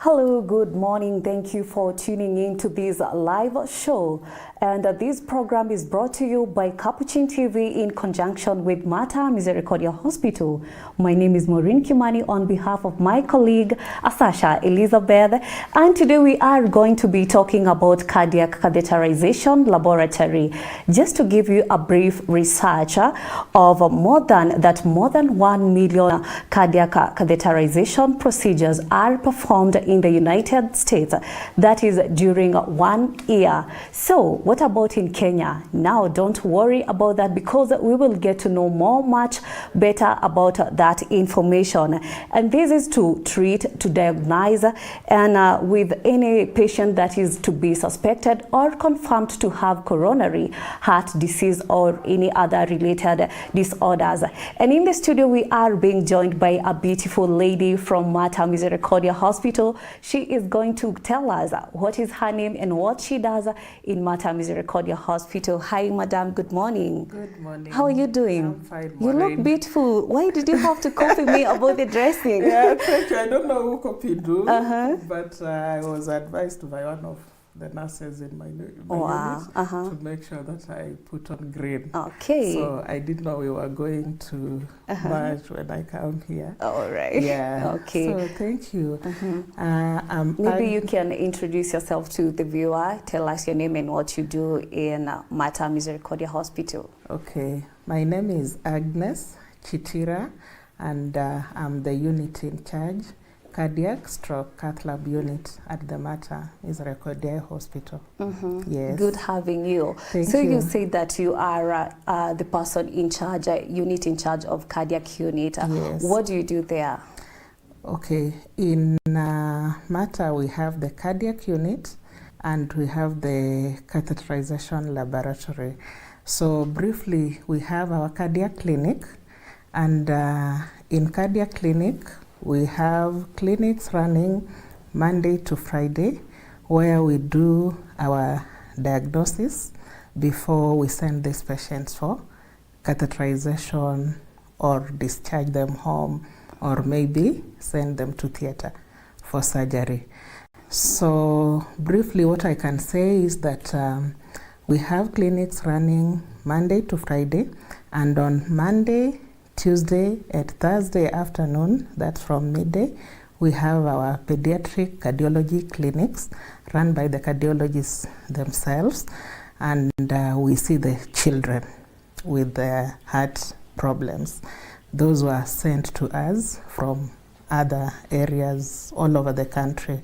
Hello, good morning. Thank you for tuning in to this live show. And this program is brought to you by Capuchin TV in conjunction with Misericordiae Hospital. My name is Maureen Kimani on behalf of my colleague Asasha Elizabeth. And today we are going to be talking about cardiac catheterization laboratory. Just to give you a brief research of more than 1 million cardiac catheterization procedures are performed in the United States, that is during 1 year. So what about in Kenya? Now don't worry about that, because we will get to know much better about that information. And this is to treat, to diagnose, and with any patient that is to be suspected or confirmed to have coronary heart disease or any other related disorders. And in the studio we are being joined by a beautiful lady from Misericordiae Hospital. She is going to tell us what is her name and what she does in Misericordiae Hospital. Hi, madam. Good morning. Good morning. How are you doing? I'm fine. You look beautiful. Why did you have to copy me about the dressing? Yeah, thank you. I don't know who copied you, but I was advised by one of the nurses in my unit to make sure that I put on green. Okay. So I didn't know we were going to merge when I come here. All right. Yeah. Okay. So thank you. Maybe you can introduce yourself to the viewer. Tell us your name and what you do in Misericordiae Hospital. Okay. My name is Agnes Chitira, and I'm the unit in charge, cardiac stroke cath lab unit at the Misericordiae Hospital. Yes. Good having you. Thank so you. You say that you are the person in charge, unit in charge of cardiac unit. Yes. What do you do there? Okay, in MATA we have the cardiac unit and we have the catheterization laboratory. So briefly, we have our cardiac clinic, and in cardiac clinic we have clinics running Monday to Friday, where we do our diagnosis before we send these patients for catheterization or discharge them home, or maybe send them to theater for surgery. So briefly, what I can say is that we have clinics running Monday to Friday, and on Monday, Tuesday and Thursday afternoon, that's from midday, we have our pediatric cardiology clinics run by the cardiologists themselves, and we see the children with their heart problems. Those were sent to us from other areas all over the country.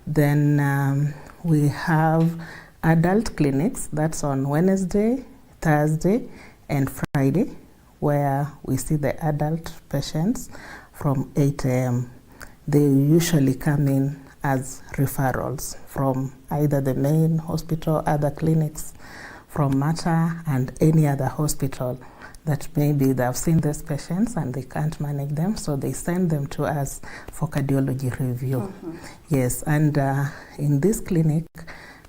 Then we have adult clinics, that's on Wednesday, Thursday and Friday, where we see the adult patients from 8 a.m. They usually come in as referrals from either the main hospital, other clinics from MATA, and any other hospital that maybe they've seen these patients and they can't manage them, so they send them to us for cardiology review. Yes, and in this clinic,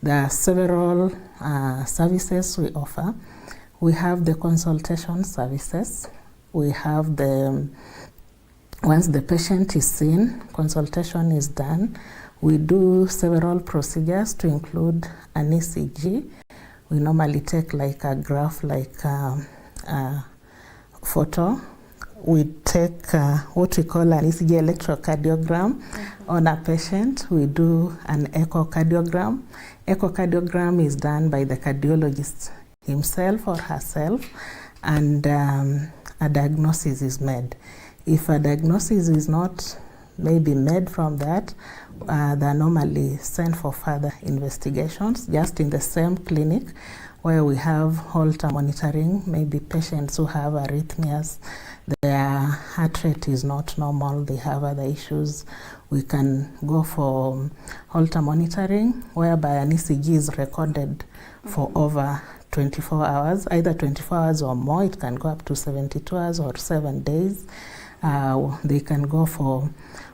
there are several services we offer. We have the consultation services. We have once the patient is seen, consultation is done. We do several procedures to include an ECG. We normally take like a graph, like a photo. We take what we call an ECG electrocardiogram on a patient. We do an echocardiogram. Echocardiogram is done by the cardiologist himself or herself, and a diagnosis is made. If a diagnosis is not maybe made from that, they're normally sent for further investigations just in the same clinic, where we have Holter monitoring, maybe patients who have arrhythmias, their heart rate is not normal, they have other issues. We can go for Holter monitoring, whereby an ECG is recorded for over 24 hours, either 24 hours or more. It can go up to 72 hours or 7 days. They can go for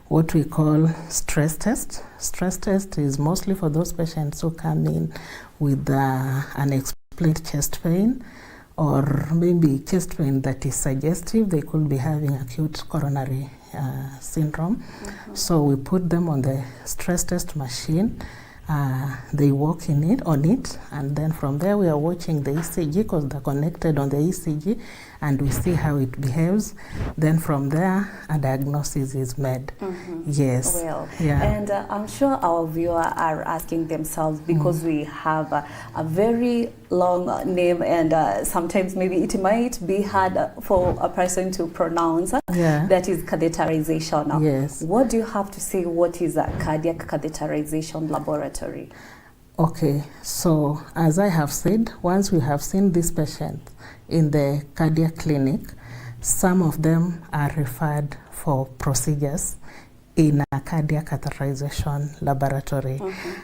what we call stress test. Stress test is mostly for those patients who come in with unexplained chest pain, or maybe chest pain that is suggestive, they could be having acute coronary syndrome. So we put them on the stress test machine. They walk on it, and then from there we are watching the ECG because they're connected on the ECG, and we see how it behaves. Then from there, a diagnosis is made. Yes. Well, yeah. And I'm sure our viewers are asking themselves, because we have a very long name, and sometimes maybe it might be hard for a person to pronounce. That is catheterization. Yes. What do you have to say? What is a cardiac catheterization laboratory? Okay, so as I have said, once we have seen this patient in the cardiac clinic, some of them are referred for procedures in a cardiac catheterization laboratory.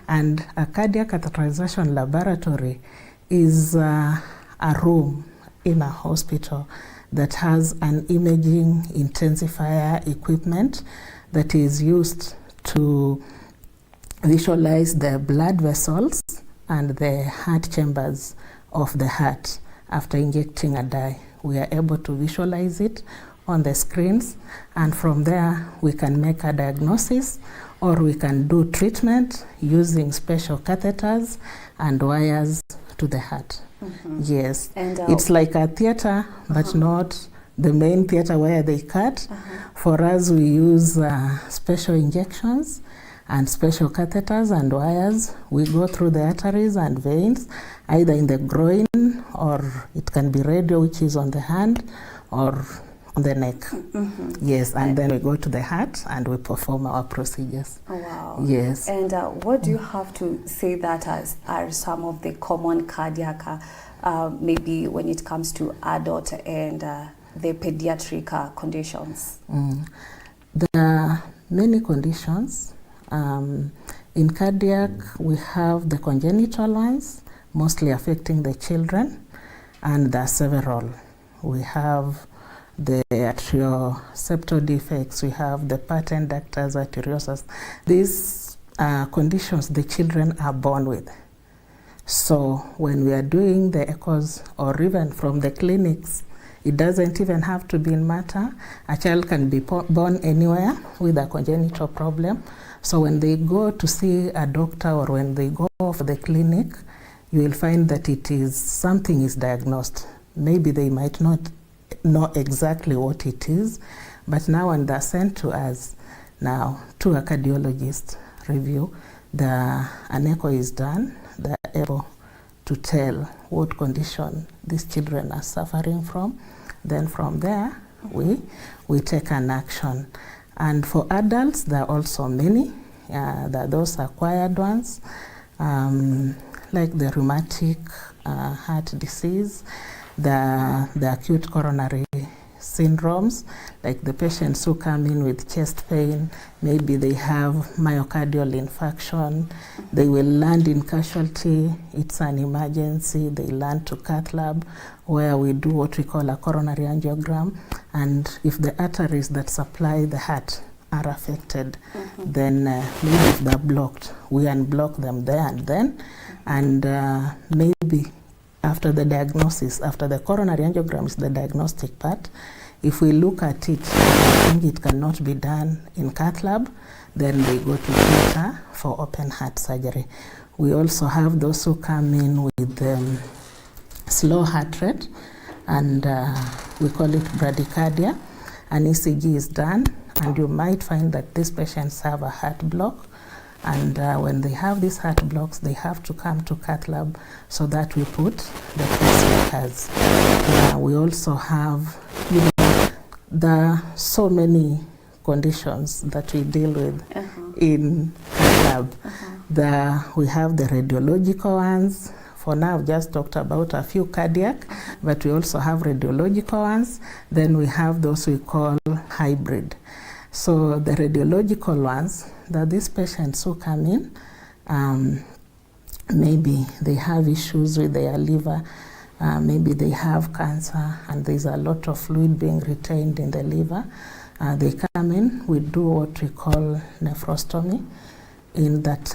And a cardiac catheterization laboratory is a room in a hospital that has an imaging intensifier equipment that is used to visualize the blood vessels and the heart chambers of the heart after injecting a dye. We are able to visualize it on the screens, and from there we can make a diagnosis, or we can do treatment using special catheters and wires to the heart. Yes. And it's like a theater, but not the main theater where they cut. For us, we use special injections and special catheters and wires. We go through the arteries and veins, either in the groin, or it can be radio, which is on the hand, or on the neck. Yes, and then we go to the heart and we perform our procedures. Oh, wow. Yes. And what do you have to say that are some of the common cardiac, maybe when it comes to adult and the pediatric conditions? There are many conditions. In cardiac, we have the congenital ones, mostly affecting the children, and there are several. We have the atrioseptal defects, we have the patent ductus arteriosus. These conditions the children are born with. So when we are doing the echoes, or even from the clinics, it doesn't even have to be in matter. A child can be born anywhere with a congenital problem. So when they go to see a doctor, or when they go for the clinic, you will find that something is diagnosed. Maybe they might not know exactly what it is, but now when they're sent to us, now to a cardiologist review, an echo is done, they're able to tell what condition these children are suffering from. Then from there, we take an action. And for adults, there are also many. There are those acquired ones, like the rheumatic heart disease, the acute coronary syndromes, like the patients who come in with chest pain, maybe they have myocardial infarction, they will land in casualty, it's an emergency, they land to cath lab, where we do what we call a coronary angiogram, and if the arteries that supply the heart are affected, then maybe if they're blocked, we unblock them there and then, and maybe after the diagnosis, after the coronary angiogram is the diagnostic part, if we look at it, I think it cannot be done in cath lab, then they go to theater for open heart surgery. We also have those who come in with slow heart rate, and we call it bradycardia. An ECG is done, and you might find that these patients have a heart block. And when they have these heart blocks, they have to come to cath lab so that we put the pacemakers. We also have, there are so many conditions that we deal with in cath lab. We have the radiological ones. For now, I've just talked about a few cardiac, but we also have radiological ones. Then we have those we call hybrid. So the radiological ones, that these patients who come in, maybe they have issues with their liver, maybe they have cancer, and there's a lot of fluid being retained in the liver. They come in, we do what we call nephrostomy, in that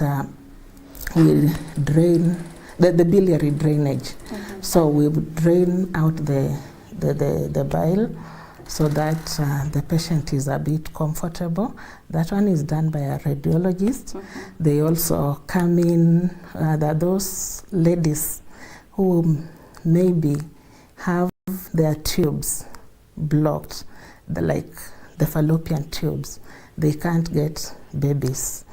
we drain the biliary drainage. So we would drain out the bile so that the patient is a bit comfortable. That one is done by a radiologist. They also come in, there are those ladies who maybe have their tubes blocked, like the fallopian tubes. They can't get babies.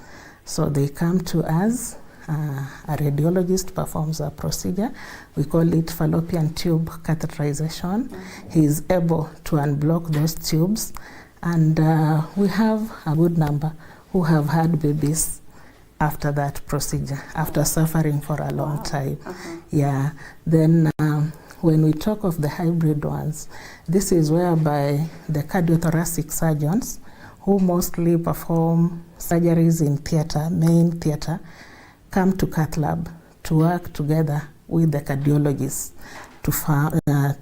So they come to us. A radiologist performs a procedure. We call it fallopian tube catheterization. He is able to unblock those tubes, and we have a good number who have had babies after that procedure, after suffering for a long time. Yeah. Then when we talk of the hybrid ones, this is whereby the cardiothoracic surgeons, who mostly perform surgeries in theater, main theater, come to cath lab to work together with the cardiologists to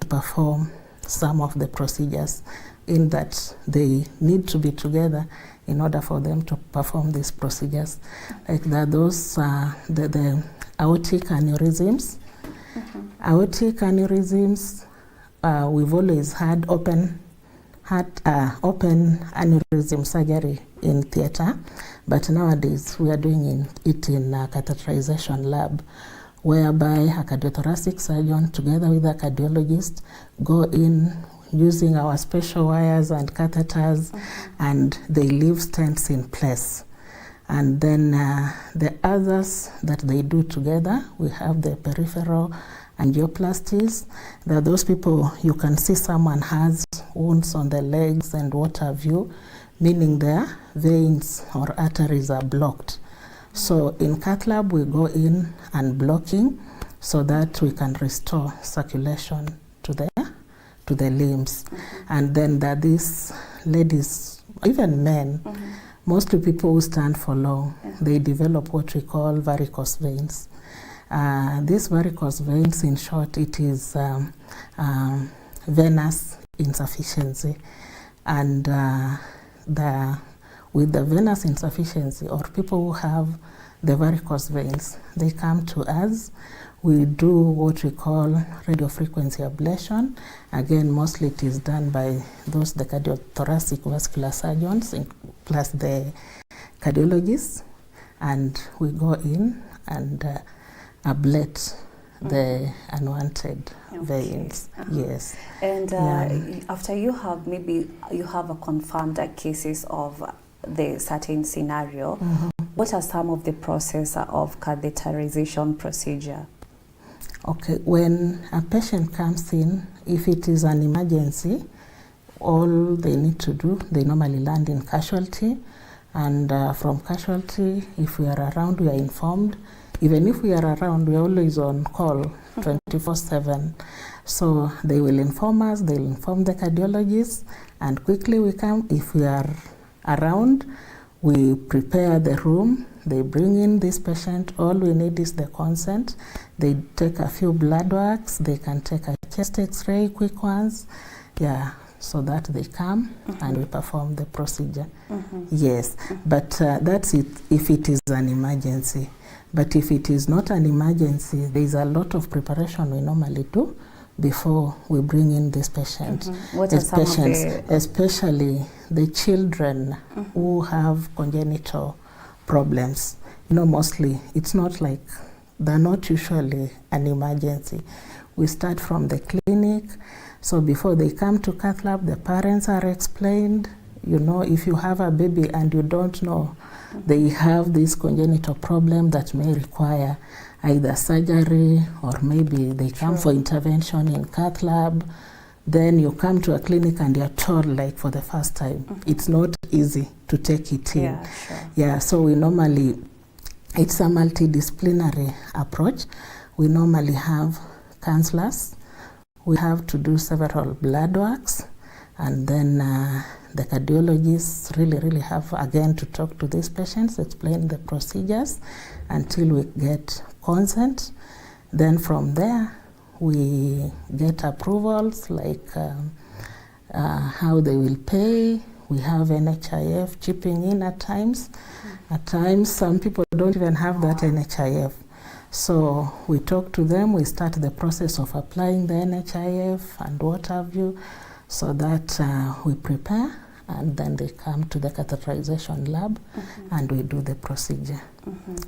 perform some of the procedures, in that they need to be together in order for them to perform these procedures. Like those, the aortic aneurysms. Aortic aneurysms, we've always had open aneurysm surgery in theater, but nowadays we are doing it in a catheterization lab, whereby a cardiothoracic surgeon together with a cardiologist go in using our special wires and catheters, and they leave stents in place. And then the others that they do together, we have the peripheral angioplasties. There are those people, you can see someone has wounds on the legs and what have you, meaning their veins or arteries are blocked. So in cath lab, we go in and blocking so that we can restore circulation to the limbs. And then there are these ladies, even men, mostly people who stand for long, they develop what we call varicose veins. These varicose veins, in short, it is venous insufficiency. And with the venous insufficiency, or people who have the varicose veins, they come to us. We do what we call radiofrequency ablation. Again, mostly it is done by the cardiothoracic vascular surgeons, plus the cardiologists. And we go in and ablate the unwanted veins. Yes. And after you have, maybe you have a confirmed cases of the certain scenario, what are some of the process of catheterization procedure? Okay, when a patient comes in, if it is an emergency, all they need to do, they normally land in casualty. And from casualty, if we are around, we are informed. Even if we are around, we are always on call 24/7. So they will inform us, they'll inform the cardiologist, and quickly we come. If we are around, we prepare the room, they bring in this patient. All we need is the consent. They take a few blood works, they can take a chest x-ray, quick ones, so that they come and we perform the procedure. Yes, but that's it if it is an emergency. But if it is not an emergency, there is a lot of preparation we normally do before we bring in this patient. What are some patients, of the... especially the children who have congenital problems. Mostly it's not like, they're not usually an emergency. We start from the clinic. So before they come to cath lab, the parents are explained. If you have a baby and you don't know they have this congenital problem that may require either surgery or maybe they come for intervention in cath lab, then you come to a clinic and you're told, like, for the first time, it's not easy to take it in. So we normally, it's a multidisciplinary approach. We normally have counselors. We have to do several blood works, and then the cardiologists really have, again, to talk to these patients, explain the procedures until we get consent. Then from there, we get approvals, like how they will pay. We have NHIF chipping in at times. At times, some people don't even have that NHIF. So we talk to them, we start the process of applying the NHIF and what have you, so that we prepare, and then they come to the catheterization lab and we do the procedure.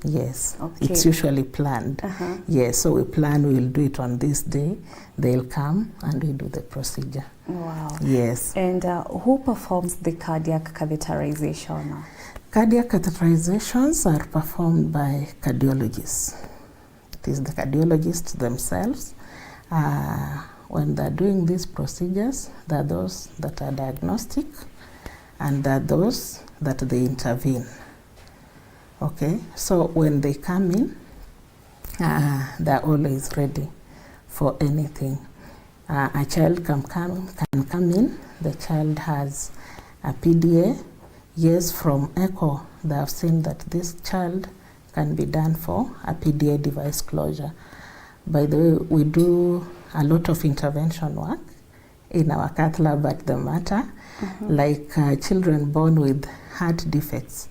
Yes, it's usually planned. Yes, so we plan, we'll do it on this day, they'll come and we do the procedure. Wow. Yes. And who performs the cardiac catheterization? Cardiac catheterizations are performed by cardiologists. It is the cardiologists themselves. When they're doing these procedures, there are those that are diagnostic and there are those that they intervene. Okay, so when they come in, they're always ready for anything. A child can come in, the child has a PDA. Yes, from echo, they have seen that this child can be done for a PDA device closure. By the way, we do a lot of intervention work in our cath lab at the Mater, like children born with heart defects.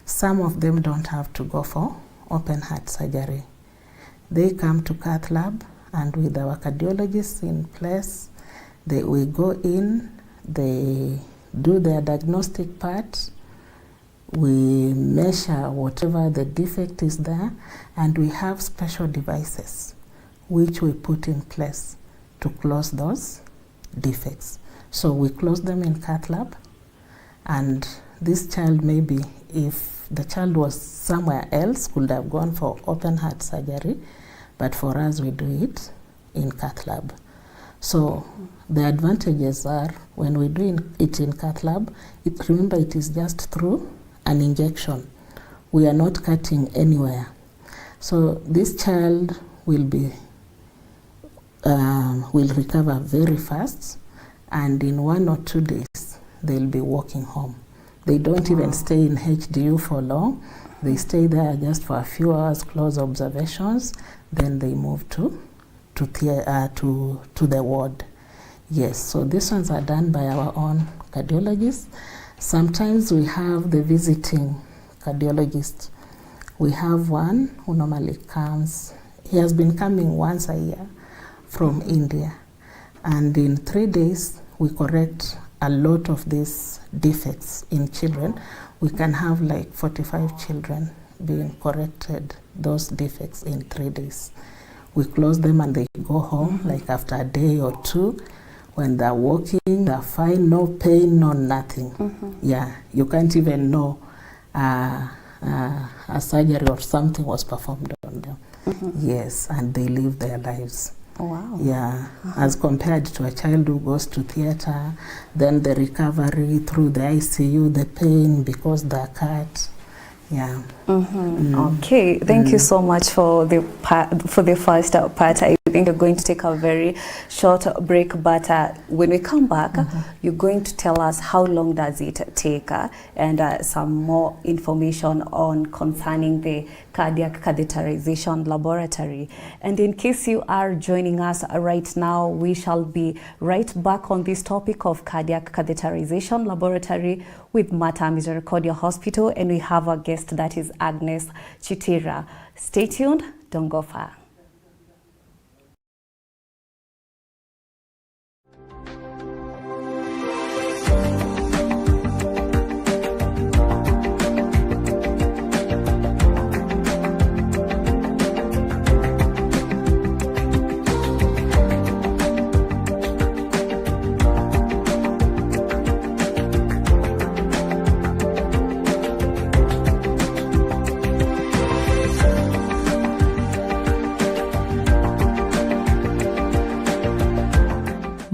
Some of them don't have to go for open heart surgery. They come to cath lab, and with our cardiologists in place, we go in, they do their diagnostic part, we measure whatever the defect is there, and we have special devices which we put in place to close those defects. So we close them in cath lab, and this child, maybe if the child was somewhere else, could have gone for open heart surgery, but for us we do it in cath lab. So the advantages are, when we do it in cath lab, remember it is just through an injection. We are not cutting anywhere. So this child will recover very fast, and in 1 or 2 days they'll be walking home. They don't even stay in HDU for long. They stay there just for a few hours, close observations, then they move to the ward. Yes, so these ones are done by our own cardiologists. Sometimes we have the visiting cardiologist. We have one who normally comes. He has been coming once a year from India, and in 3 days we correct a lot of these defects in children. We can have like 45 children being corrected, those defects, in 3 days. We close them and they go home like after a day or two. When they're walking, they're fine, no pain, no nothing. Yeah, you can't even know a surgery or something was performed on them. Yes, and they live their lives. Wow. Yeah, as compared to a child who goes to theater, then the recovery through the ICU, the pain because they're cut. Yeah. Okay, thank you so much for the first part. I think we're going to take a very short break, but when we come back, you're going to tell us how long does it take, and some more information on concerning the cardiac catheterization laboratory. And in case you are joining us right now, we shall be right back on this topic of cardiac catheterization laboratory with Mater Misericordiae Hospital, and we have a guest, that is Agnes Chitira. Stay tuned, don't go far.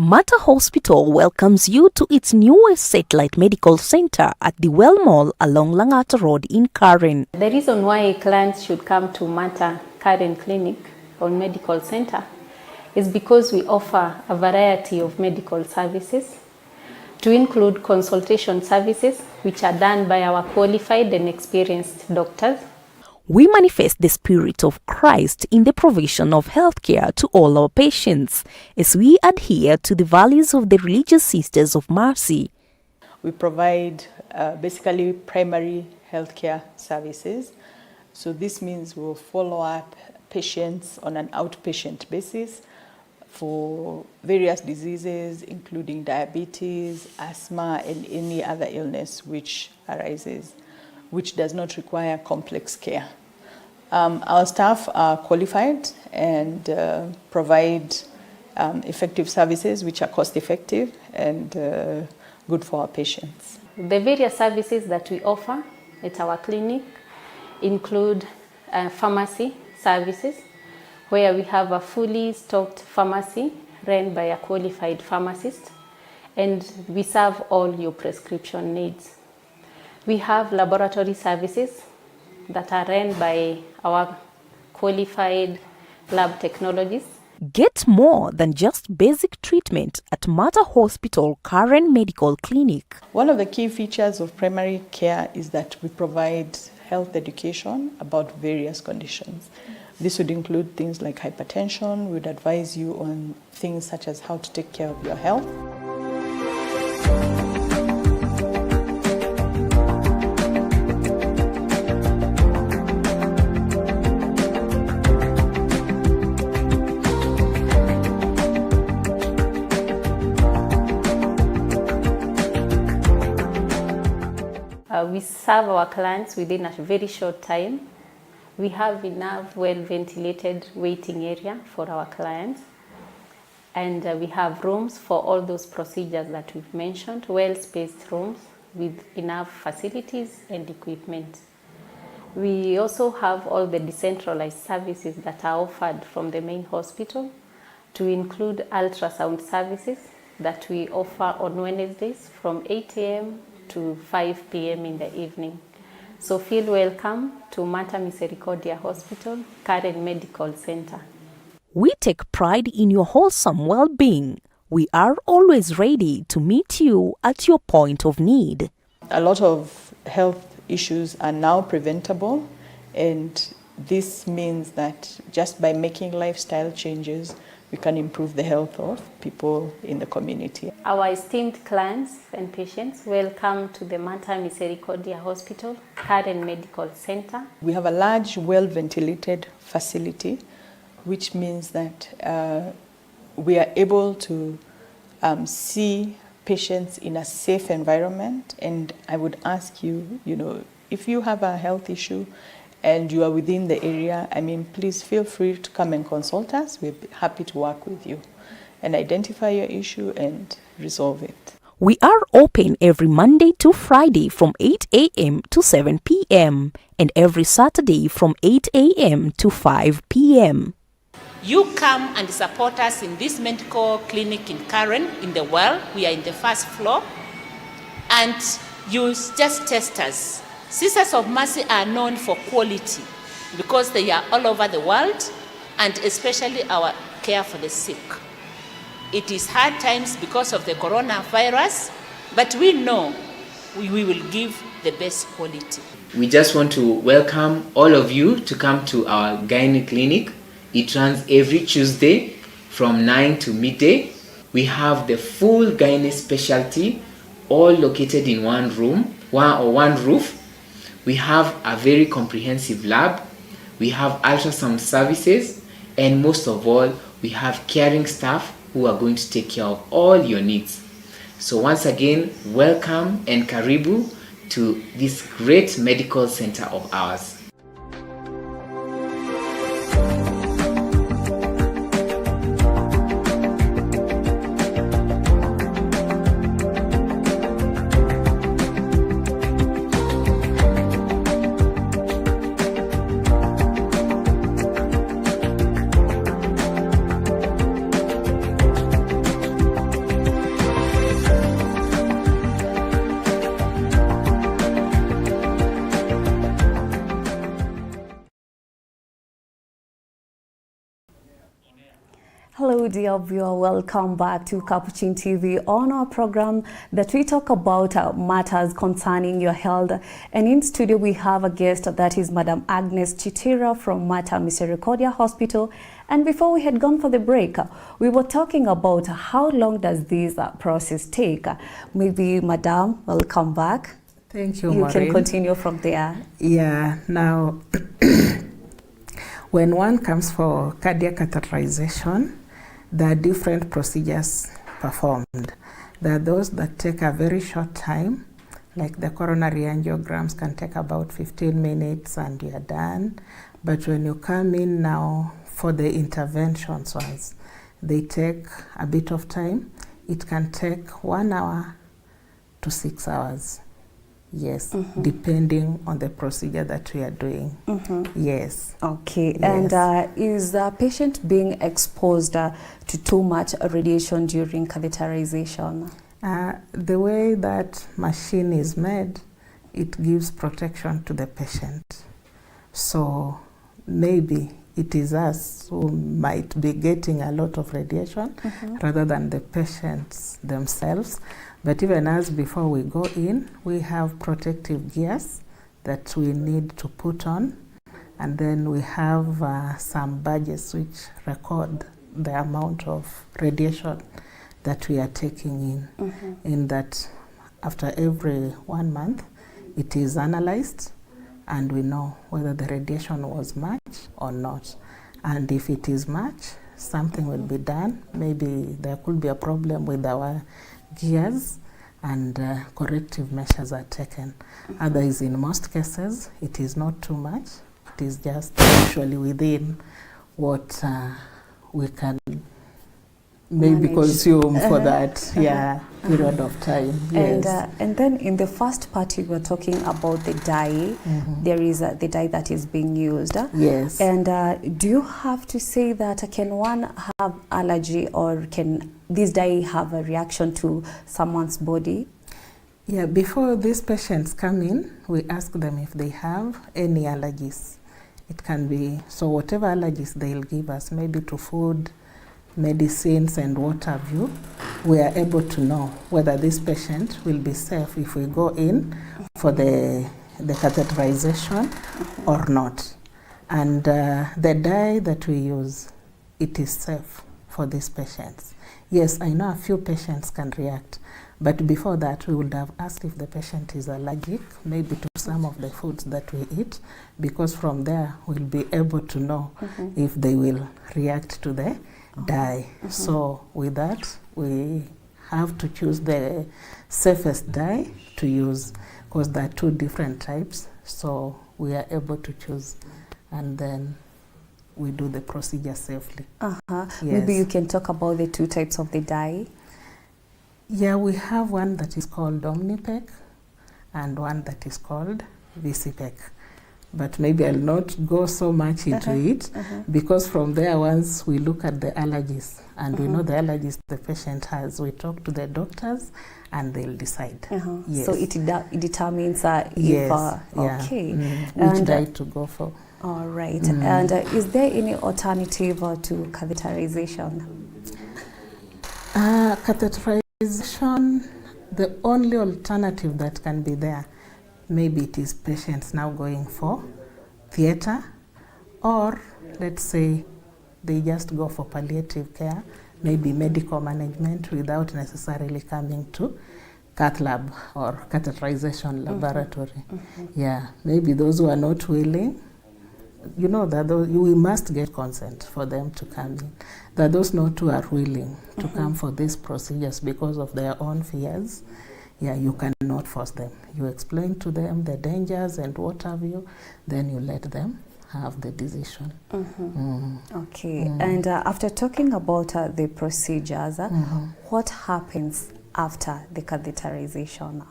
Mater Hospital welcomes you to its newest satellite medical center at the Well Mall along Langata Road in Karen. The reason why clients should come to Mater Karen Clinic or Medical Center is because we offer a variety of medical services, to include consultation services which are done by our qualified and experienced doctors. We manifest the Spirit of Christ in the provision of healthcare to all our patients as we adhere to the values of the Religious Sisters of Mercy. We provide basically primary healthcare services. So this means we'll follow up patients on an outpatient basis for various diseases, including diabetes, asthma, and any other illness which arises, which does not require complex care. Our staff are qualified and provide effective services which are cost effective and good for our patients. The various services that we offer at our clinic include pharmacy services, where we have a fully stocked pharmacy run by a qualified pharmacist, and we serve all your prescription needs. We have laboratory services that are run by our qualified lab technologists. Get more than just basic treatment at Mater Hospital Karen Medical Clinic. One of the key features of primary care is that we provide health education about various conditions. This would include things like hypertension. We would advise you on things such as how to take care of your health. We serve our clients within a very short time. We have enough well-ventilated waiting area for our clients. And we have rooms for all those procedures that we've mentioned, well-spaced rooms with enough facilities and equipment. We also have all the decentralized services that are offered from the main hospital, to include ultrasound services that we offer on Wednesdays from 8 a.m. to 5 p.m. in the evening. So feel welcome to Mater Misericordiae Hospital, Karen Medical Center. We take pride in your wholesome well-being. We are always ready to meet you at your point of need. A lot of health issues are now preventable, and this means that just by making lifestyle changes, we can improve the health of people in the community. Our esteemed clients and patients, welcome to the Mater Misericordiae Hospital, Karen Medical Center. We have a large, well-ventilated facility, which means that we are able to see patients in a safe environment. And I would ask you, if you have a health issue and you are within the area, please feel free to come and consult us. We're happy to work with you and identify your issue and resolve it. We are open every Monday to Friday from 8 a.m. to 7 p.m. and every Saturday from 8 a.m. to 5 p.m. You come and support us in this medical clinic in Karen, in the well. We are in the first floor. And you just test us. Sisters of Mercy are known for quality because they are all over the world, and especially our care for the sick. It is hard times because of the coronavirus, but we know we will give the best quality. We just want to welcome all of you to come to our gynae clinic. It runs every Tuesday from 9 to midday. We have the full gynae specialty, all located in one room, one roof. We have a very comprehensive lab. We have ultrasound services, and most of all, we have caring staff who are going to take care of all your needs. So once again, welcome and karibu to this great medical center of ours. Hello dear viewer, welcome back to Capuchin TV on our program that we talk about matters concerning your health. And in studio we have a guest, that is Madam Agnes Chitira from Mater Misericordiae Hospital. And before we had gone for the break, we were talking about how long does this process take. Maybe Madam, welcome back. Thank you, You Maureen. can continue from there. Yeah, now When one comes for cardiac catheterization, there are different procedures performed. There are those that take a very short time, like the coronary angiograms can take about 15 minutes and you're done. But when you come in now for the interventions ones, they take a bit of time. It can take 1 hour to 6 hours. Yes, depending on the procedure that we are doing. Yes. Okay, Yes. and is the patient being exposed to too much radiation during catheterization? The way that machine is made, it gives protection to the patient. So maybe it is us who might be getting a lot of radiation rather than the patients themselves. But even as before we go in, we have protective gears that we need to put on. And then we have some badges which record the amount of radiation that we are taking in. In that after every 1 month, it is analyzed and we know whether the radiation was much or not. And if it is much, something will be done. Maybe there could be a problem with our gears and corrective measures are taken. Otherwise, in most cases, it is not too much. It is just usually within what we can maybe consume for that period of time. Yes. And then in the first part you were talking about the dye. There is the dye that is being used. Yes. And do you have to say that can one have allergy or can this dye have a reaction to someone's body? Yeah, before these patients come in, we ask them if they have any allergies. It can be, so whatever allergies they'll give us, maybe to food, medicines and what have you, we are able to know whether this patient will be safe if we go in for the catheterization or not. And the dye that we use, it is safe for these patients. Yes, I know a few patients can react, but before that we would have asked if the patient is allergic, maybe to some of the foods that we eat, because from there we'll be able to know if they will react to the dye. So with that, we have to choose the safest dye to use, because there are 2 different types, so we are able to choose, and then we do the procedure safely. Yes. Maybe you can talk about the 2 types of the dye. Yeah, we have one that is called Omnipec and one that is called Visipec. But maybe I'll not go so much into it, because from there, once we look at the allergies and we know the allergies the patient has, we talk to the doctors and they'll decide. Yes. So it determines if, yes. okay. Which dye to go for. All right. And is there any alternative to catheterization? Catheterization, the only alternative that can be there, maybe it is patients now going for theater, or let's say they just go for palliative care, maybe medical management without necessarily coming to cath lab or catheterization laboratory. Yeah, maybe those who are not willing, you know that we must get consent for them to come in. There are those not who are willing to come for these procedures because of their own fears. Yeah, you cannot force them. You explain to them the dangers and what have you, then you let them have the decision. Okay, and after talking about the procedures, what happens after the catheterization?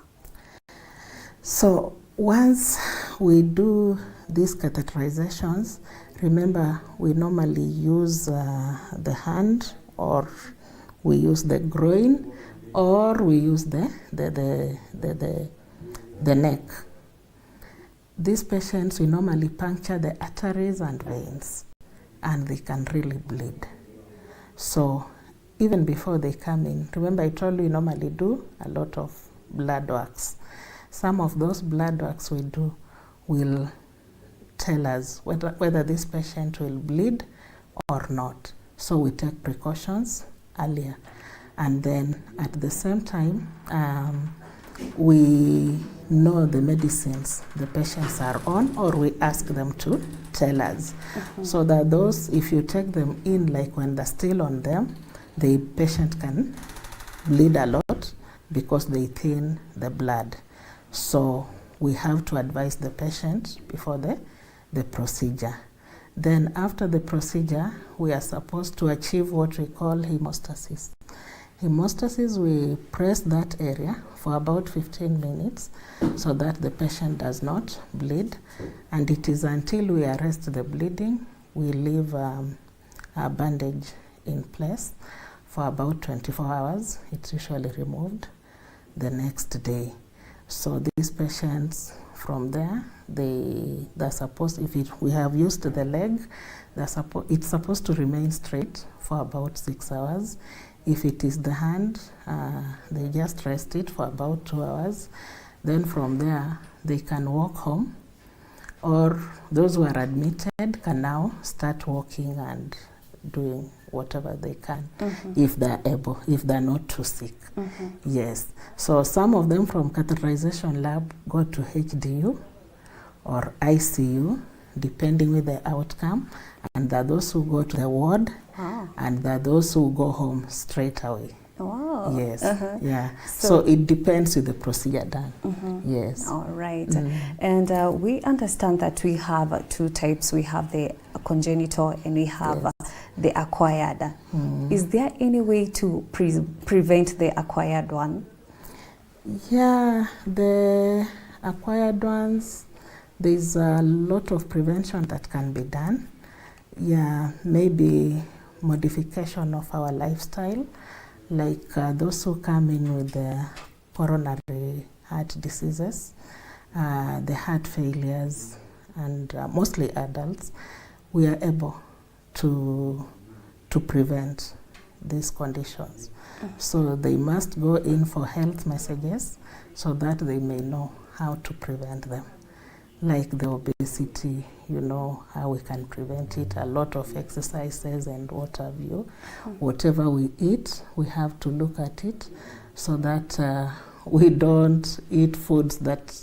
So once we do these catheterizations, remember we normally use the hand, or we use the groin, or we use the neck. These patients, we normally puncture the arteries and veins, and they can really bleed. So even before they come in, remember I told you we normally do a lot of blood works. Some of those blood works we do will tell us whether this patient will bleed or not. So we take precautions earlier. And then at the same time, we know the medicines the patients are on, or we ask them to tell us. So that those, if you take them in, like when they're still on them, the patient can bleed a lot because they thin the blood. So we have to advise the patient before the procedure. Then after the procedure, we are supposed to achieve what we call hemostasis. Hemostasis, we press that area for about 15 minutes so that the patient does not bleed. And it is until we arrest the bleeding, we leave a bandage in place for about 24 hours. It's usually removed the next day. So these patients, from there, they're supposed, we have used the leg, it's supposed to remain straight for about 6 hours. If it is the hand, they just rest it for about 2 hours. Then from there, they can walk home, or those who are admitted can now start walking and doing whatever they can, if they're able, if they're not too sick. Yes. So some of them from catheterization lab go to HDU or ICU, depending with the outcome. And there are those who go to the ward, and there are those who go home straight away. Wow. Yes. Yeah. So it depends with the procedure done. Yes. All right. And we understand that we have two types. We have the congenital and we have the acquired. Is there any way to prevent the acquired one? Yeah, the acquired ones, there's a lot of prevention that can be done. Yeah, maybe modification of our lifestyle, like those who come in with the coronary heart diseases, the heart failures, and mostly adults, we are able to prevent these conditions. So they must go in for health messages so that they may know how to prevent them. Like the obesity, you know how we can prevent it, a lot of exercises and what have you. Whatever we eat, we have to look at it so that we don't eat foods that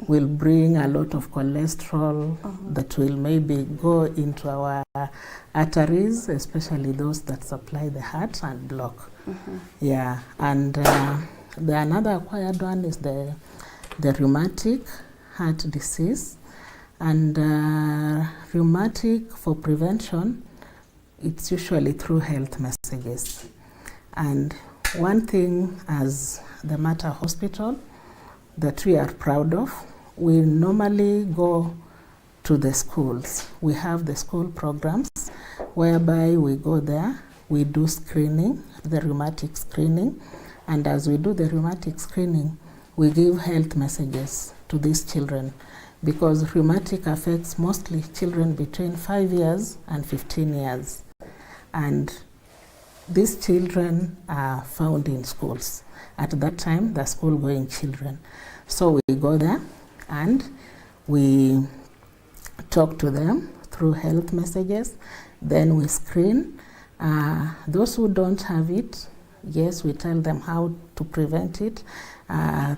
will bring a lot of cholesterol that will maybe go into our arteries, especially those that supply the heart, and block. Yeah, and the another acquired one is the rheumatic heart disease. And rheumatic, for prevention, it's usually through health messages. And one thing as the Mater Hospital that we are proud of, we normally go to the schools. We have the school programs whereby we go there, we do screening, the rheumatic screening, and as we do the rheumatic screening, we give health messages to these children, because rheumatic affects mostly children between 5 years and 15 years. And these children are found in schools. At that time, the school-going children. So we go there and we talk to them through health messages. Then we screen. Those who don't have it, yes, we tell them how to prevent it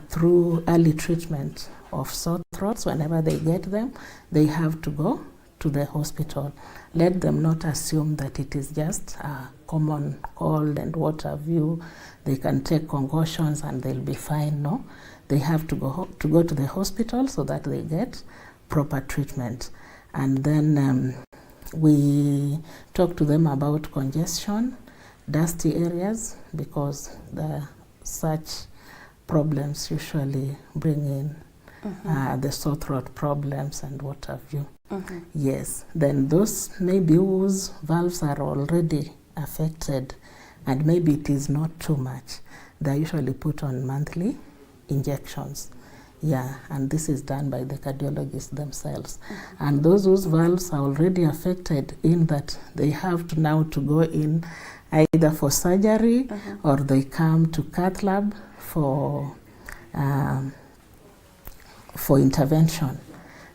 through early treatment of sore throats. Whenever they get them, they have to go to the hospital. Let them not assume that it is just a common cold and what have you. They can take concussions and they'll be fine. No, they have to go to the hospital so that they get proper treatment. And then we talk to them about congestion, dusty areas, because such problems usually bring in the sore throat problems and what have you. Yes, then those maybe whose valves are already affected and maybe it is not too much, they're usually put on monthly injections. Yeah, and this is done by the cardiologists themselves. And those whose valves are already affected, in that they have to now to go in either for surgery or they come to cath lab for intervention.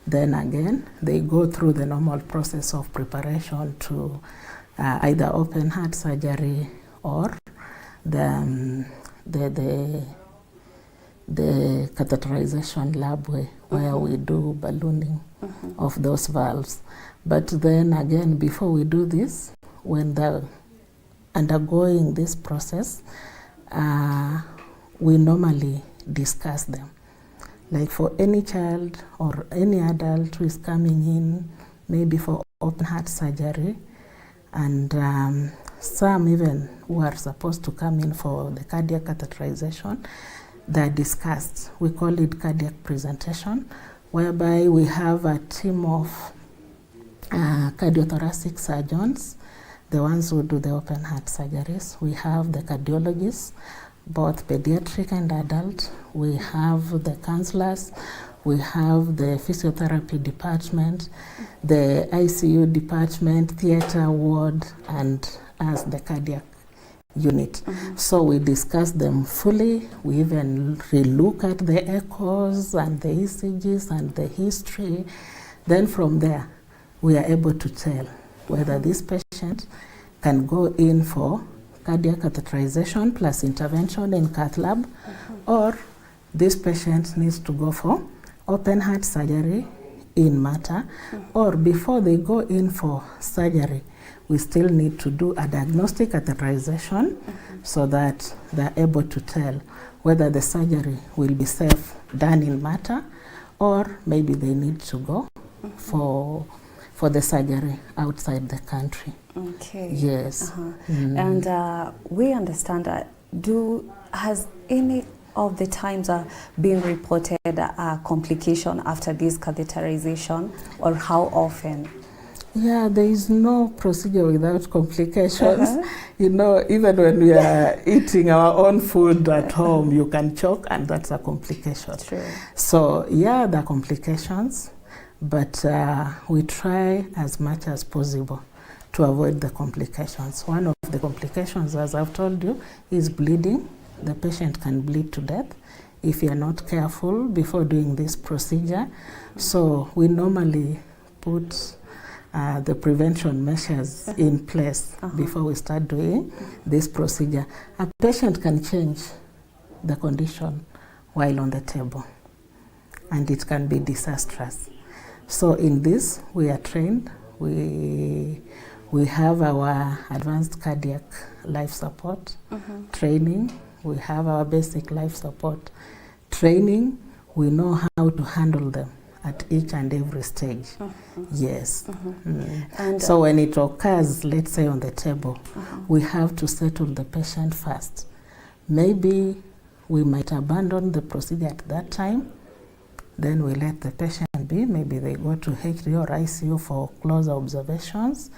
Then again, they go through the normal process of preparation to either open heart surgery or the the catheterization lab where we do ballooning of those valves. But then again, before we do this, when they're undergoing this process, we normally discuss them. Like for any child or any adult who is coming in, maybe for open heart surgery, and some even who are supposed to come in for the cardiac catheterization, they're discussed. We call it cardiac presentation, whereby we have a team of cardiothoracic surgeons, the ones who do the open heart surgeries. We have the cardiologists, both pediatric and adult. We have the counselors. We have the physiotherapy department, the ICU department, theater ward, and as the cardiac unit. So we discuss them fully. We even relook at the echoes and the ECGs and the history. Then from there, we are able to tell whether this patient can go in for cardiac catheterization plus intervention in cath lab, or this patient needs to go for open heart surgery in Mata, or before they go in for surgery, we still need to do a diagnostic catheterization so that they're able to tell whether the surgery will be safe done in Mata, or maybe they need to go for the surgery outside the country. Okay. Yes. And we understand that has any of the times been reported complication after this catheterization, or how often? Yeah, there is no procedure without complications. You know, even when we are eating our own food at home, you can choke, and that's a complication. True. So yeah, there are complications, but we try as much as possible to avoid the complications. One of the complications, as I've told you, is bleeding. The patient can bleed to death if you're not careful before doing this procedure. So we normally put the prevention measures in place before we start doing this procedure. A patient can change the condition while on the table, and it can be disastrous. So in this, we are trained. We have our advanced cardiac life support training. We have our basic life support training. We know how to handle them at each and every stage. Yes. And so when it occurs, let's say on the table, we have to settle the patient first. Maybe we might abandon the procedure at that time. Then we let the patient be. Maybe they go to HD or ICU for closer observations,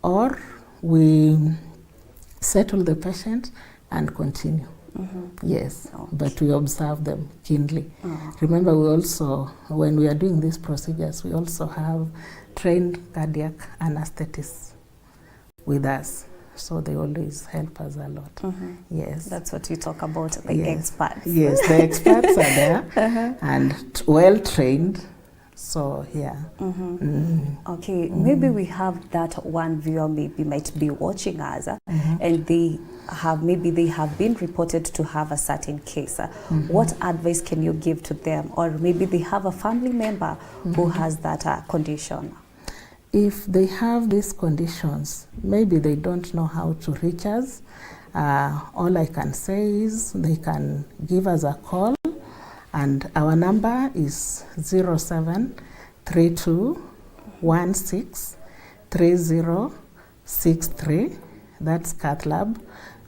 or we settle the patient and continue. Yes, but we observe them keenly. Remember, we also, when we are doing these procedures, we also have trained cardiac anesthetists with us. So they always help us a lot. Yes. That's what you talk about, the experts. Yes, the experts are there and well trained. So yeah. Okay, maybe we have that one viewer maybe might be watching us, and they have been reported to have a certain case. What advice can you give to them, or maybe they have a family member who has that condition? If they have these conditions, maybe they don't know how to reach us. All I can say is they can give us a call. And our number is 0732163063. That's Cath Lab.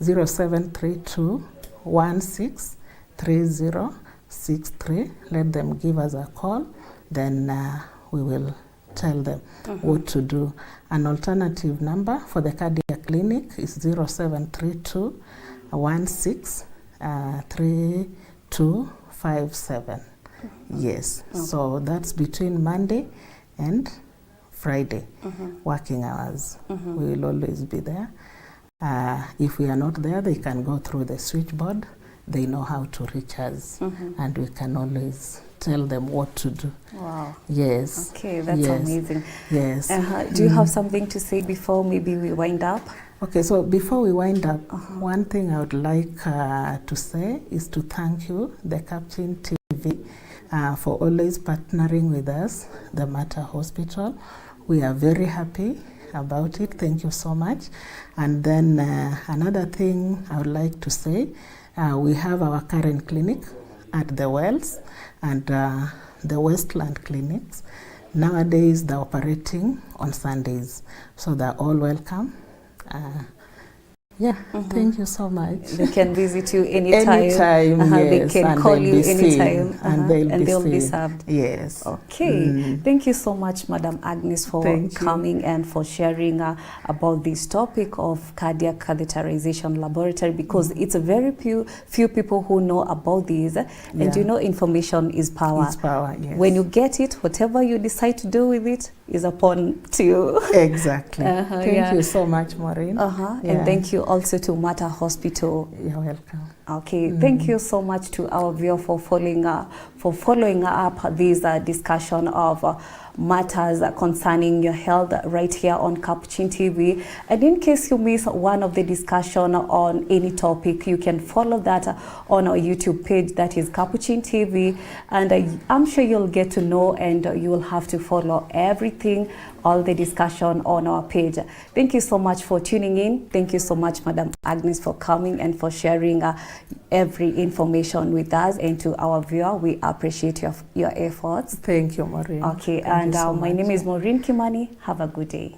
0732163063. Let them give us a call. Then we will tell them what to do. An alternative number for the cardiac clinic is 0732163257. Yes. So that's between Monday and Friday, working hours. We will always be there. If we are not there, they can go through the switchboard. They know how to reach us, and we can always tell them what to do. Wow. Yes. Okay, that's amazing. Yes. Do you have something to say before maybe we wind up? Okay, so before we wind up, one thing I would like to say is to thank you, the Capuchin TV, for always partnering with us, the Mater Hospital. We are very happy about it. Thank you so much. And then another thing I would like to say, we have our current clinic at the Wells and the Westland clinics. Nowadays, they're operating on Sundays, so they're all welcome. Thank you so much. They can visit you anytime. Anytime, yes. They can and call they'll you be anytime. seen, and they'll be be served. Yes. Okay. Thank you so much, Madam Agnes, for coming and for sharing about this topic of cardiac catheterization laboratory, because it's a very few people who know about this. And you know, information is power. It's power, yes. When you get it, whatever you decide to do with it is upon to you. Exactly. Thank you so much, Maureen. And thank you also to Mater Hospital. You're welcome. Okay, thank you so much to our viewer for following up this discussion of matters concerning your health right here on Capuchin TV. And in case you miss one of the discussion on any topic, you can follow that on our YouTube page, that is Capuchin TV, and I'm sure you'll get to know, and you will have to follow everything, all the discussion on our page. Thank you so much for tuning in. Thank you so much, Madam Agnes, for coming and for sharing every information with us, and to our viewer, we appreciate your efforts. Thank you, Maureen. Okay, and my name is Maureen Kimani. Have a good day.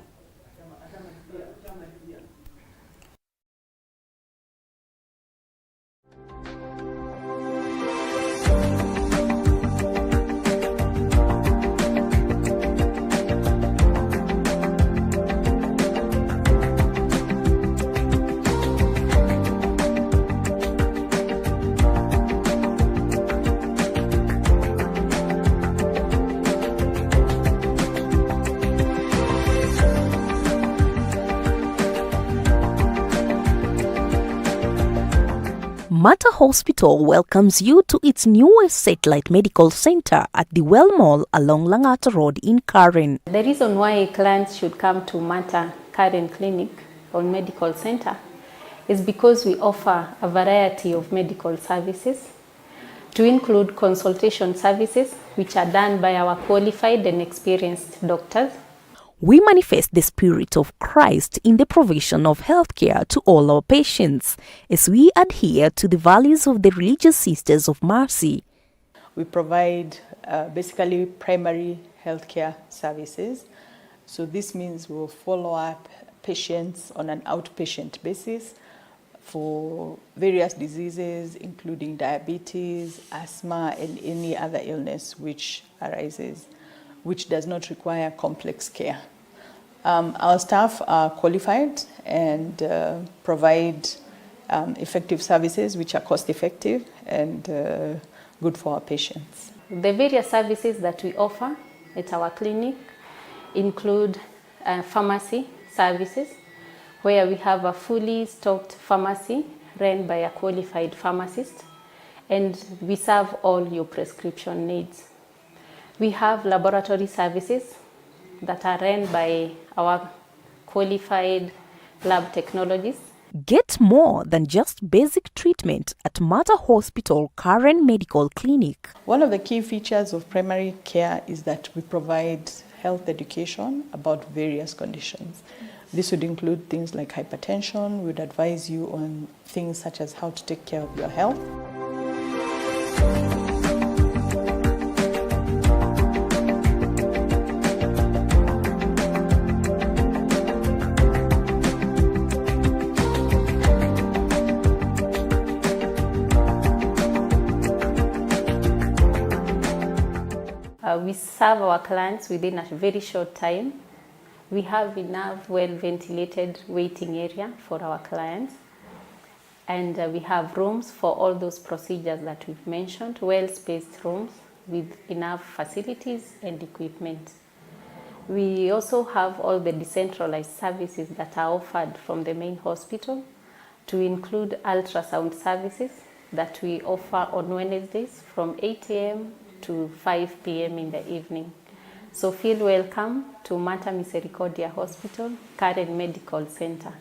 Mater Hospital welcomes you to its newest satellite medical center at the Well Mall along Langata Road in Karen. The reason why clients should come to Mater Karen Clinic or Medical Center is because we offer a variety of medical services, to include consultation services which are done by our qualified and experienced doctors. We manifest the Spirit of Christ in the provision of healthcare to all our patients as we adhere to the values of the Religious Sisters of Mercy. We provide basically primary healthcare services. So this means we'll follow up patients on an outpatient basis for various diseases, including diabetes, asthma, and any other illness which arises, which does not require complex care. Our staff are qualified and provide effective services which are cost effective and good for our patients. The various services that we offer at our clinic include pharmacy services, where we have a fully stocked pharmacy run by a qualified pharmacist, and we serve all your prescription needs. We have laboratory services that are run by our qualified lab technologists. Get more than just basic treatment at Mater Hospital Karen Medical Clinic. One of the key features of primary care is that we provide health education about various conditions. This would include things like hypertension. We would advise you on things such as how to take care of your health. We serve our clients within a very short time. We have enough well-ventilated waiting area for our clients. And we have rooms for all those procedures that we've mentioned, well-spaced rooms with enough facilities and equipment. We also have all the decentralized services that are offered from the main hospital, to include ultrasound services that we offer on Wednesdays from 8 a.m. to 5 p.m. in the evening. So feel welcome to Mater Misericordiae Hospital, Karen Medical Center.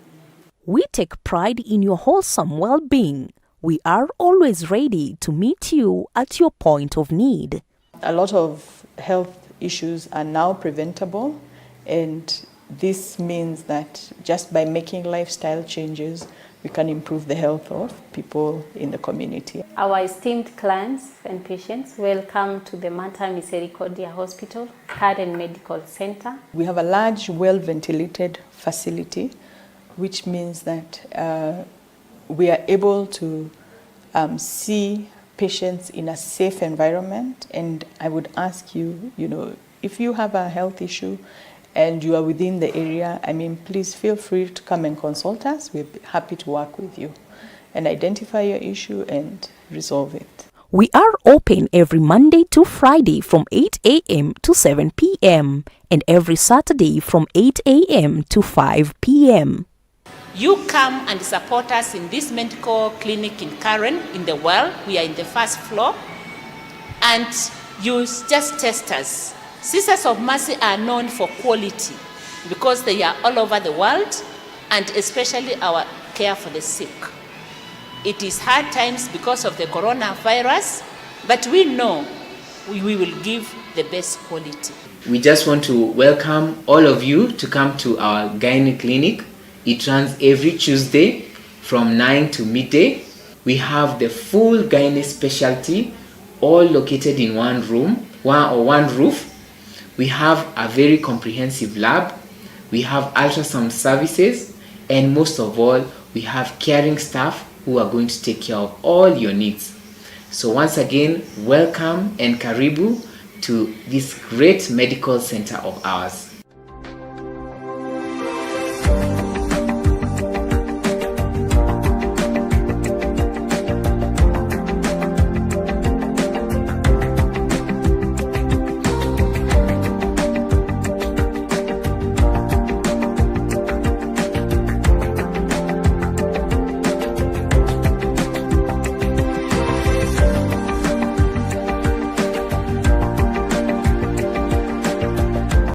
We take pride in your wholesome well-being. We are always ready to meet you at your point of need. A lot of health issues are now preventable, and this means that just by making lifestyle changes, we can improve the health of people in the community. Our esteemed clients and patients, welcome to the Mater Misericordiae Hospital, Karen Medical Center. We have a large, well-ventilated facility, which means that we are able to see patients in a safe environment. And I would ask you, if you have a health issue and you are within the area, please feel free to come and consult us. We're happy to work with you and identify your issue and resolve it. We are open every Monday to Friday from 8 a.m. to 7 p.m. and every Saturday from 8 a.m. to 5 p.m. You come and support us in this medical clinic in Karen, in the well. We are in the first floor. And you just test us. Sisters of Mercy are known for quality because they are all over the world, and especially our care for the sick. It is hard times because of the coronavirus, but we know we will give the best quality. We just want to welcome all of you to come to our gynae clinic. It runs every Tuesday from 9 to midday. We have the full gynae specialty all located in one room, one roof. We have a very comprehensive lab. We have ultrasound services, and most of all, we have caring staff who are going to take care of all your needs. So once again, welcome and karibu to this great medical center of ours.